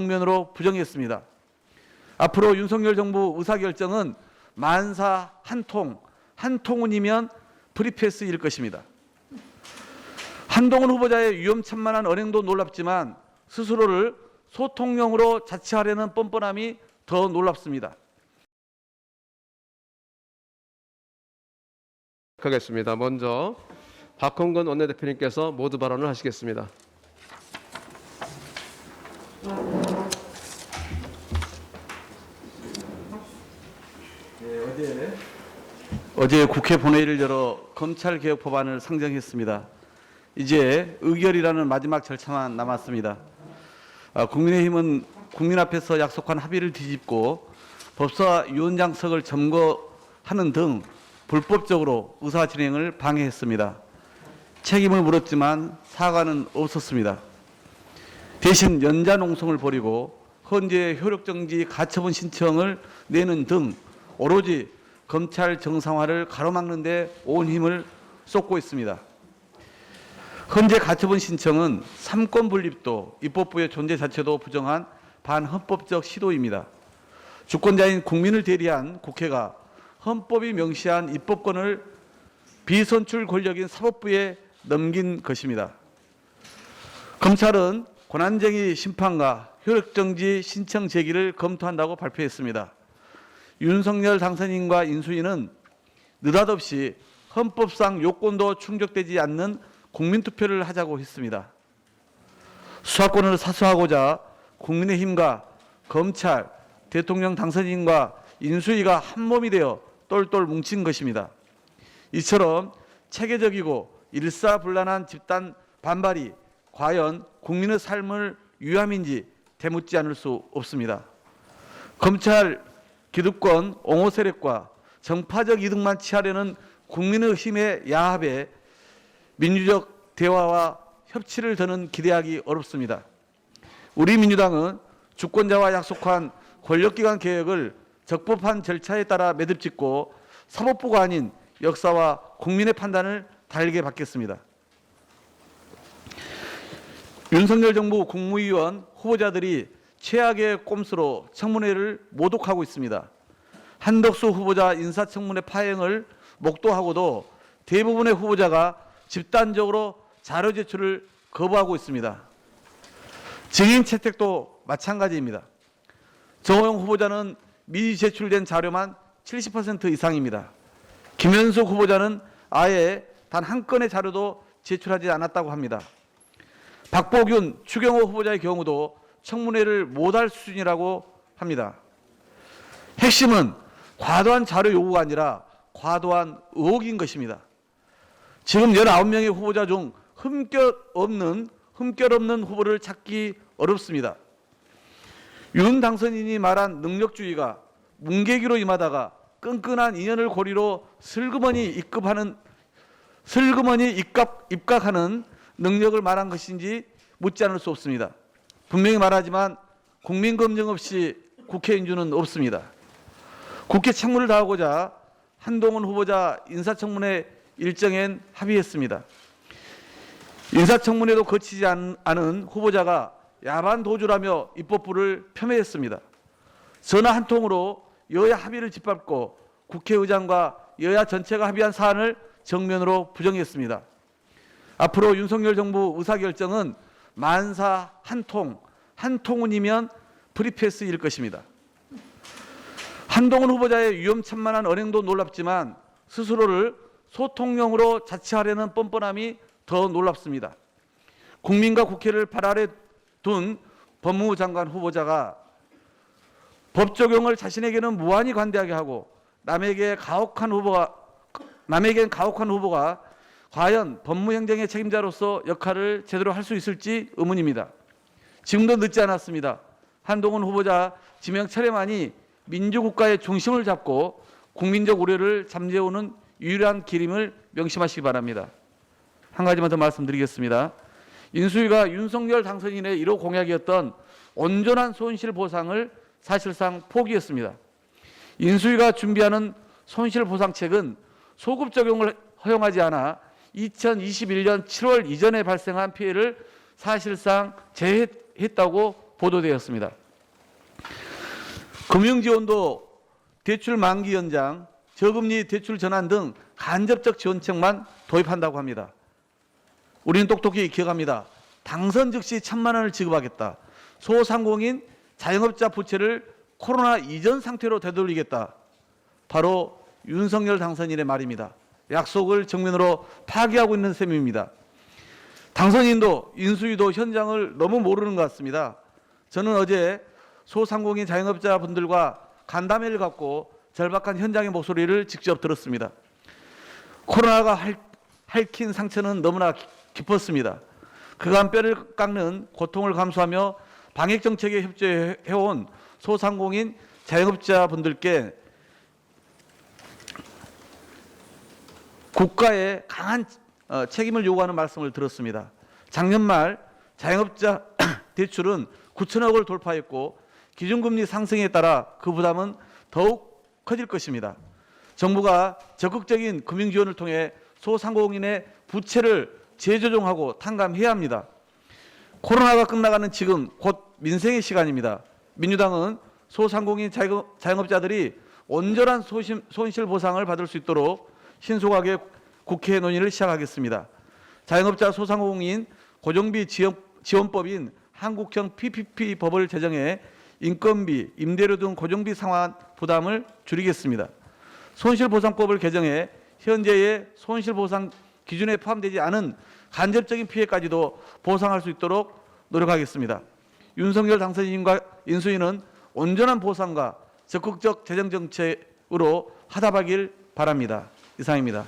정면으로 부정했습니다. 앞으로 윤석열 정부 의사결정은 만사 한통, 한통운이면 프리패스일 것입니다. 한동훈 후보자의 위험천만한 언행도 놀랍지만 스스로를 소통령으로 자처하려는 뻔뻔함이 더 놀랍습니다. 하겠습니다. 먼저 박홍근 원내대표님께서 모두 발언을 하시겠습니다. 어제 국회 본회의를 열어 검찰개혁 법안을 상정했습니다. 이제 의결이라는 마지막 절차만 남았습니다. 국민의힘은 국민 앞에서 약속한 합의를 뒤집고 법사위원장석을 점거하는 등 불법적으로 의사 진행을 방해했습니다. 책임을 물었지만 사과는 없었습니다. 대신 연자 농성을 벌이고 헌재 효력정지 가처분 신청을 내는 등 오로지 검찰 정상화를 가로막는 데 온 힘을 쏟고 있습니다. 헌재 가처분 신청은 삼권 분립도 입법부의 존재 자체도 부정한 반헌법적 시도입니다. 주권자인 국민을 대리한 국회가 헌법이 명시한 입법권을 비선출 권력인 사법부에 넘긴 것입니다. 검찰은 권한쟁의 심판과 효력정지 신청 제기를 검토한다고 발표했습니다. 윤석열 당선인과 인수위는 느닷없이 헌법상 요건도 충족되지 않는 국민투표를 하자고 했습니다. 수사권을 사수하고자 국민의힘과 검찰, 대통령 당선인과 인수위가 한몸이 되어 똘똘 뭉친 것입니다. 이처럼 체계적이고 일사불란한 집단 반발이 과연 국민의 삶을 위함인지 되묻지 않을 수 없습니다. 검찰 기득권 옹호 세력과 정파적 이득만 취하려는 국민의 힘의 야합에 민주적 대화와 협치를 더는 기대하기 어렵습니다. 우리 민주당은 주권자와 약속한 권력기관 개혁을 적법한 절차에 따라 매듭짓고 사법부가 아닌 역사와 국민의 판단을 달게 받겠습니다. 윤석열 정부 국무위원 후보자들이 최악의 꼼수로 청문회를 모독하고 있습니다. 한덕수 후보자 인사청문회 파행을 목도하고도 대부분의 후보자가 집단적으로 자료 제출을 거부하고 있습니다. 증인 채택도 마찬가지입니다. 정호영 후보자는 미리 제출된 자료만 70% 이상입니다. 김현숙 후보자는 아예 단 한 건의 자료도 제출하지 않았다고 합니다. 박보균, 추경호 후보자의 경우도 청문회를 못할 수준이라고 합니다. 핵심은 과도한 자료 요구가 아니라 과도한 의혹인 것입니다. 지금 19명의 후보자 중 흠결 없는 후보를 찾기 어렵습니다. 윤 당선인이 말한 능력주의가 뭉개기로 임하다가 끈끈한 인연을 고리로 슬그머니 입각하는 능력을 말한 것인지 묻지 않을 수 없습니다. 분명히 말하지만 국민 검증 없이 국회 인준은 없습니다. 국회 책무를 다하고자 한동훈 후보자 인사청문회 일정엔 합의했습니다. 인사청문회도 거치지 않은 후보자가 야반 도주라며 입법부를 폄훼했습니다. 전화 한 통으로 여야 합의를 짓밟고 국회의장과 여야 전체가 합의한 사안을 정면으로 부정했습니다. 앞으로 윤석열 정부 의사결정은 만사 한통, 한통운이면 프리패스일 것입니다. 한동훈 후보자의 위험천만한 언행도 놀랍지만 스스로를 소통령으로 자처하려는 뻔뻔함이 더 놀랍습니다. 국민과 국회를 발 아래 둔 법무부 장관 후보자가 법 적용을 자신에게는 무한히 관대하게 하고 남에겐 가혹한 후보가 과연 법무행정의 책임자로서 역할을 제대로 할 수 있을지 의문입니다. 지금도 늦지 않았습니다. 한동훈 후보자 지명 철회만이 민주국가의 중심을 잡고 국민적 우려를 잠재우는 유일한 길임을 명심하시기 바랍니다. 한 가지만 더 말씀드리겠습니다. 인수위가 윤석열 당선인의 1호 공약이었던 온전한 손실보상을 사실상 포기했습니다. 인수위가 준비하는 손실보상책은 소급 적용을 허용하지 않아 2021년 7월 이전에 발생한 피해를 사실상 재해했다고 보도되었습니다. 금융지원도 대출 만기 연장, 저금리 대출 전환 등 간접적 지원책만 도입한다고 합니다. 우리는 똑똑히 기억합니다. 당선 즉시 1,000만 원을 지급하겠다. 소상공인 자영업자 부채를 코로나 이전 상태로 되돌리겠다. 바로 윤석열 당선인의 말입니다. 약속을 정면으로 파기하고 있는 셈입니다. 당선인도 인수위도 현장을 너무 모르는 것 같습니다. 저는 어제 소상공인 자영업자 분들과 간담회를 갖고 절박한 현장의 목소리를 직접 들었습니다. 코로나가 핥힌 상처는 너무나 깊었습니다. 그간 뼈를 깎는 고통을 감수하며 방역정책에 협조해온 소상공인 자영업자 분들께 국가의 강한 책임을 요구하는 말씀을 들었습니다. 작년 말 자영업자 대출은 9천억을 돌파했고 기준금리 상승에 따라 그 부담은 더욱 커질 것입니다. 정부가 적극적인 금융지원을 통해 소상공인의 부채를 재조정하고 탕감해야 합니다. 코로나가 끝나가는 지금 곧 민생의 시간입니다. 민주당은 소상공인 자영업자들이 온전한 손실보상을 받을 수 있도록 신속하게 국회 논의를 시작하겠습니다. 자영업자 소상공인 고정비 지원법인 한국형 PPP 법을 제정해 인건비, 임대료 등 고정비 상환 부담을 줄이겠습니다. 손실보상법을 개정해 현재의 손실보상 기준에 포함되지 않은 간접적인 피해까지도 보상할 수 있도록 노력하겠습니다. 윤석열 당선인과 인수위는 온전한 보상과 적극적 재정 정책으로 하답하길 바랍니다. 이상입니다.